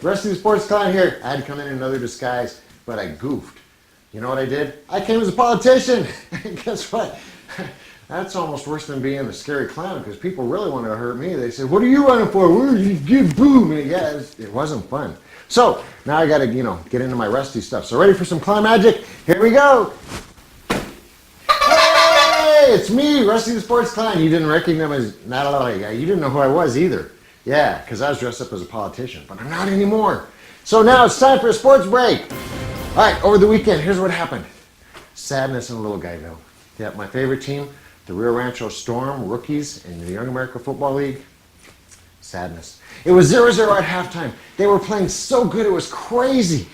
Rusty the Sports Clown here. I had to come in another disguise, but I goofed. You know what I did? I came as a politician. Guess what? That's almost worse than being a scary clown because people really want to hurt me. They say, "What are you running for? Where you give boom?" And yeah, it wasn't fun. So now I got to, get into my Rusty stuff. So ready for some clown magic? Here we go. Hey, it's me, Rusty the Sports Clown. You didn't recognize you didn't know who I was either. Yeah, because I was dressed up as a politician, but I'm not anymore. So now it's time for a sports break. All right, over the weekend, here's what happened. Sadness in Little Guyville. Yeah, my favorite team, the Rio Rancho Storm rookies in the Young America Football League. Sadness. It was 0-0 at halftime. They were playing so good, it was crazy.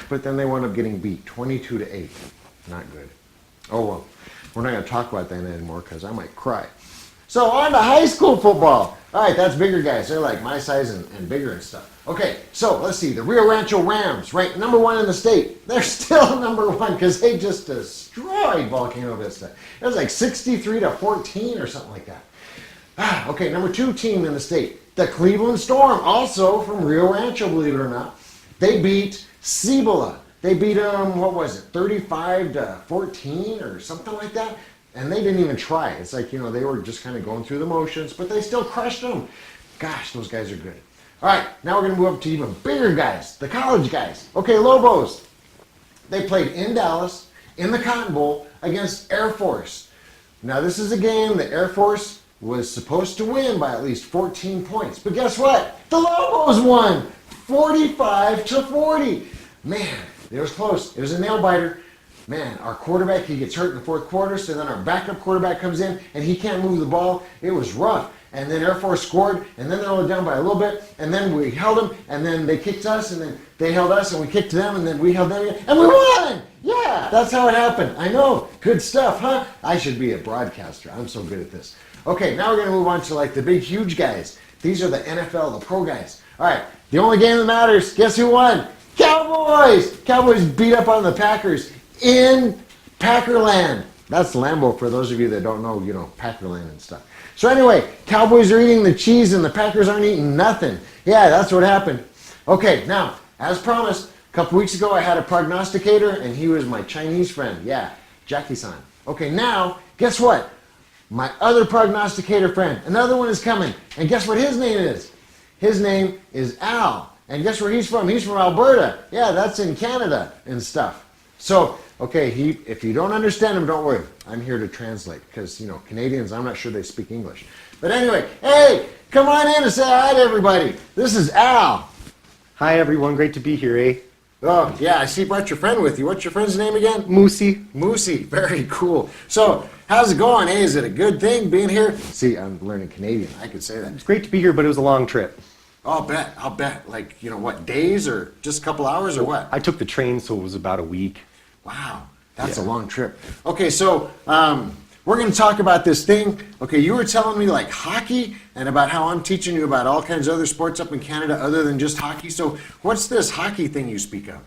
But then they wound up getting beat, 22-8. Not good. Oh well, we're not going to talk about that anymore because I might cry. So on to high school football. All right, that's bigger guys. They're like my size and bigger and stuff. Okay, so let's see. The Rio Rancho Rams, ranked number 1 in the state. They're still number 1 because they just destroyed Volcano Vista. It was like 63-14 or something like that. Okay, number 2 team in the state, the Cleveland Storm, also from Rio Rancho, believe it or not. They beat Cibola. They beat them, 35-14 or something like that. And they didn't even try. It's like, they were just kind of going through the motions, but they still crushed them. Gosh, those guys are good. All right, now we're going to move up to even bigger guys, the college guys. Okay, Lobos. They played in Dallas, in the Cotton Bowl, against Air Force. Now, this is a game that Air Force was supposed to win by at least 14 points. But guess what? The Lobos won 45-40. Man, it was close. It was a nail-biter. Man, our quarterback, he gets hurt in the fourth quarter, so then our backup quarterback comes in, and he can't move the ball. It was rough. And then Air Force scored, and then they were down by a little bit, and then we held them, and then they kicked us, and then they held us, and we kicked them, and then we held them again, and we won! Yeah, that's how it happened. I know. Good stuff, huh? I should be a broadcaster. I'm so good at this. Okay, now we're going to move on to like the big, huge guys. These are the NFL, the pro guys. All right, the only game that matters, guess who won? Cowboys! Cowboys beat up on the Packers in Packerland. That's Lambeau for those of you that don't know, Packerland and stuff. So anyway, Cowboys are eating the cheese and the Packers aren't eating nothing. Yeah, that's what happened. Okay, now, as promised, a couple weeks ago I had a prognosticator and he was my Chinese friend. Yeah, Jackie-san. Okay, now, guess what? My other prognosticator friend, another one is coming. And guess what his name is? His name is Al. And guess where he's from? He's from Alberta. Yeah, that's in Canada and stuff. So, okay, if you don't understand him, don't worry. I'm here to translate because, Canadians, I'm not sure they speak English. But anyway, hey, come on in and say hi to everybody. This is Al. Hi, everyone. Great to be here, eh? Oh, yeah, I see you brought your friend with you. What's your friend's name again? Moosey. Moosey. Very cool. So, how's it going? Hey, is it a good thing being here? See, I'm learning Canadian. I could say that. It's great to be here, but it was a long trip. I'll bet. Like, what, days or just a couple hours or what? I took the train, so it was about a week. Wow, that's a long trip. Okay, so we're going to talk about this thing. Okay, you were telling me like hockey and about how I'm teaching you about all kinds of other sports up in Canada other than just hockey. So what's this hockey thing you speak of?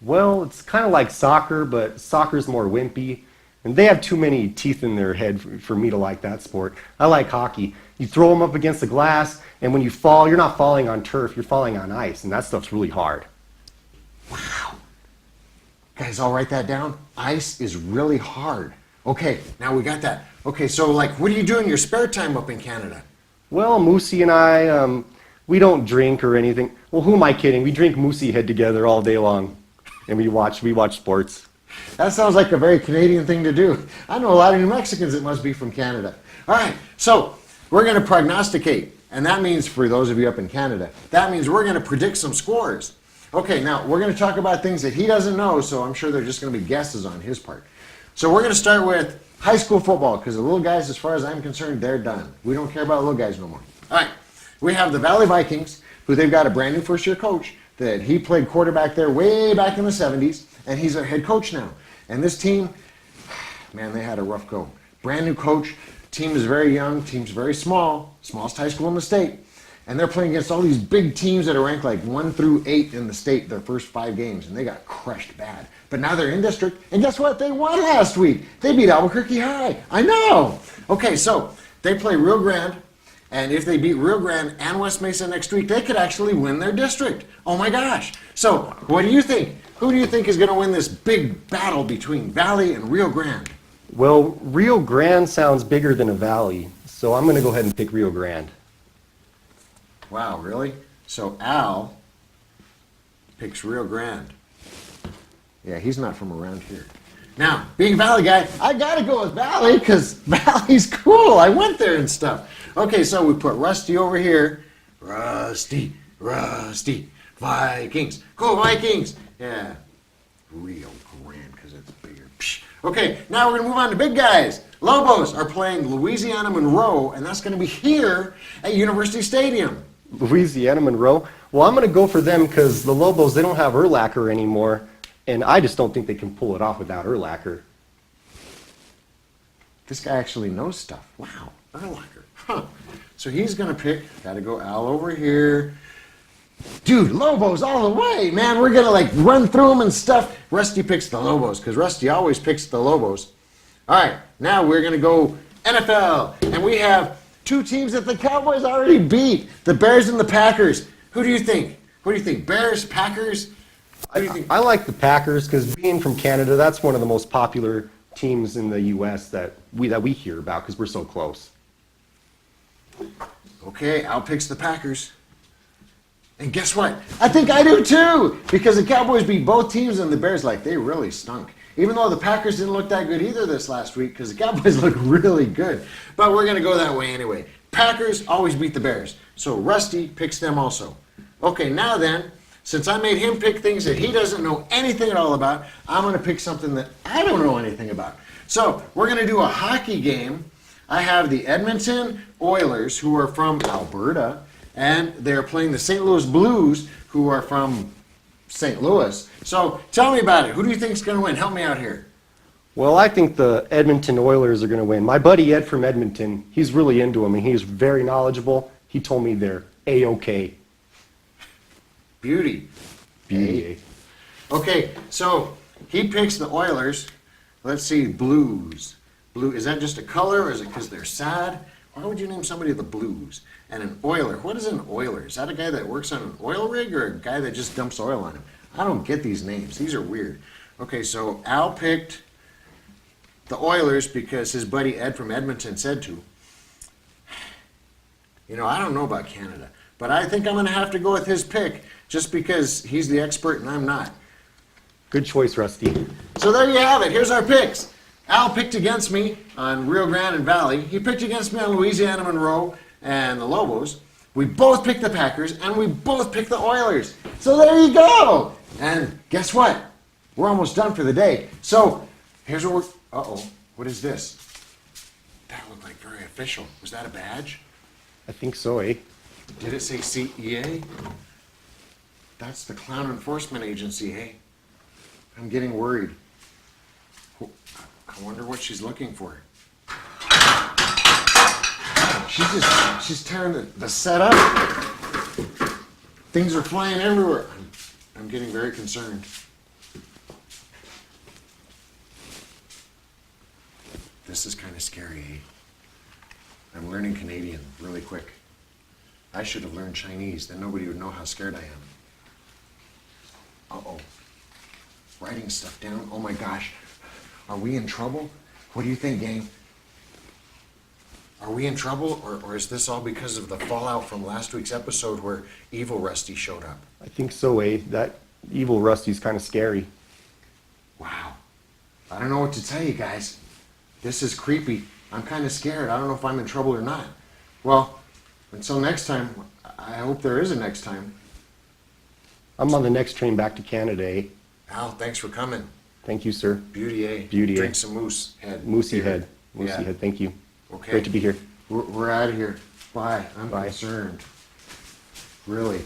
Well, it's kind of like soccer, but soccer's more wimpy. And they have too many teeth in their head for me to like that sport. I like hockey. You throw them up against the glass, and when you fall, you're not falling on turf, you're falling on ice, and that stuff's really hard. Wow. Guys, I'll write that down. Ice is really hard. Okay, now we got that. Okay, so like, what do you do in your spare time up in Canada? Well, Moosey and I, we don't drink or anything. Well, who am I kidding? We drink Moosey Head together all day long, and we watch sports. That sounds like a very Canadian thing to do. I know a lot of New Mexicans that must be from Canada. All right, so we're going to prognosticate, and that means, for those of you up in Canada, that means we're going to predict some scores. Okay, now we're going to talk about things that he doesn't know, so I'm sure they're just going to be guesses on his part. So we're going to start with high school football, because the little guys, as far as I'm concerned, they're done. We don't care about little guys no more. All right, we have the Valley Vikings, who they've got a brand new first-year coach that he played quarterback there way back in the 70s, and he's their head coach now. And this team, man, they had a rough go. Brand new coach, team is very young, team's very small, smallest high school in the state. And they're playing against all these big teams that are ranked like 1 through 8 in the state, their first 5 games, and they got crushed bad. But now they're in district, and guess what? They won last week. They beat Albuquerque High. I know. Okay, so they play Rio Grande, And if they beat Rio Grande and West Mesa next week, they could actually win their district. Oh my gosh. So what do you think? Who do you think is going to win this big battle between Valley and Rio Grande? Well, Rio Grande sounds bigger than a valley, so I'm going to go ahead and pick Rio Grande. Wow, really? So Al picks Rio Grande. Yeah, he's not from around here. Now, being a Valley guy, I gotta go with Valley because Valley's cool. I went there and stuff. Okay, so we put Rusty over here. Rusty, Vikings. Go Vikings. Yeah, Rio Grande because it's bigger. Psh. Okay, now we're gonna move on to big guys. Lobos are playing Louisiana Monroe, and that's gonna be here at University Stadium. Louisiana Monroe. Well, I'm going to go for them because the Lobos, they don't have Urlacher anymore, and I just don't think they can pull it off without Urlacher. This guy actually knows stuff. Wow, Urlacher. Huh. So he's going to pick, got to go Al over here. Dude, Lobos all the way, man. We're going to like run through them and stuff. Rusty picks the Lobos because Rusty always picks the Lobos. All right, now we're going to go NFL, and we have two teams that the Cowboys already beat, the Bears and the Packers. Who do you think? What do you think? Bears, Packers? Who do you think? I like the Packers because being from Canada, that's one of the most popular teams in the U.S. that we hear about because we're so close. Okay, Al picks the Packers. And guess what? I think I do too, because the Cowboys beat both teams and the Bears like they really stunk. Even though the Packers didn't look that good either this last week because the Cowboys look really good. But we're going to go that way anyway. Packers always beat the Bears. So Rusty picks them also. Okay, now then, since I made him pick things that he doesn't know anything at all about, I'm going to pick something that I don't know anything about. So we're going to do a hockey game. I have the Edmonton Oilers, who are from Alberta, and they're playing the St. Louis Blues, who are from St. Louis. So tell me about it. Who do you think is going to win? Help me out here. Well, I think the Edmonton Oilers are going to win. My buddy Ed from Edmonton, he's really into them, and he's very knowledgeable. He told me they're A-OK. Beauty. Beauty. Okay, so he picks the Oilers. Let's see, Blues. Blue, is that just a color, or is it because they're sad? Why would you name somebody the Blues? And an oiler, what is an oiler? Is that a guy that works on an oil rig or a guy that just dumps oil on him? I don't get these names. These are weird. Okay, so Al picked the Oilers because his buddy Ed from Edmonton said to. You know, I don't know about Canada, but I think I'm going to have to go with his pick just because he's the expert and I'm not. Good choice, Rusty. So there you have it. Here's our picks. Al picked against me on Rio Grande and Valley. He picked against me on Louisiana Monroe and the Lobos. We both picked the Packers, and we both picked the Oilers. So there you go. And guess what? We're almost done for the day. So here's what we're... Uh-oh. What is this? That looked like very official. Was that a badge? I think so, eh? Did it say CEA? That's the Clown Enforcement Agency, hey? I'm getting worried. I wonder what she's looking for. She's tearing the set up. Things are flying everywhere. I'm getting very concerned. This is kind of scary, eh? I'm learning Canadian really quick. I should have learned Chinese, then nobody would know how scared I am. Uh-oh. Writing stuff down. Oh my gosh. Are we in trouble? What do you think, gang? Are we in trouble, or is this all because of the fallout from last week's episode where Evil Rusty showed up? I think so, eh? That evil Rusty's kind of scary. Wow. I don't know what to tell you guys. This is creepy. I'm kind of scared. I don't know if I'm in trouble or not. Well, until next time, I hope there is a next time. I'm on the next train back to Canada, eh? Al, thanks for coming. Thank you, sir. Beauty, eh? Beauty, eh? Drink some moose head. Moosey head. Moosey Yeah. head, thank you. Okay. Great to be here. We're out of here. Bye. I'm Bye. concerned. Really.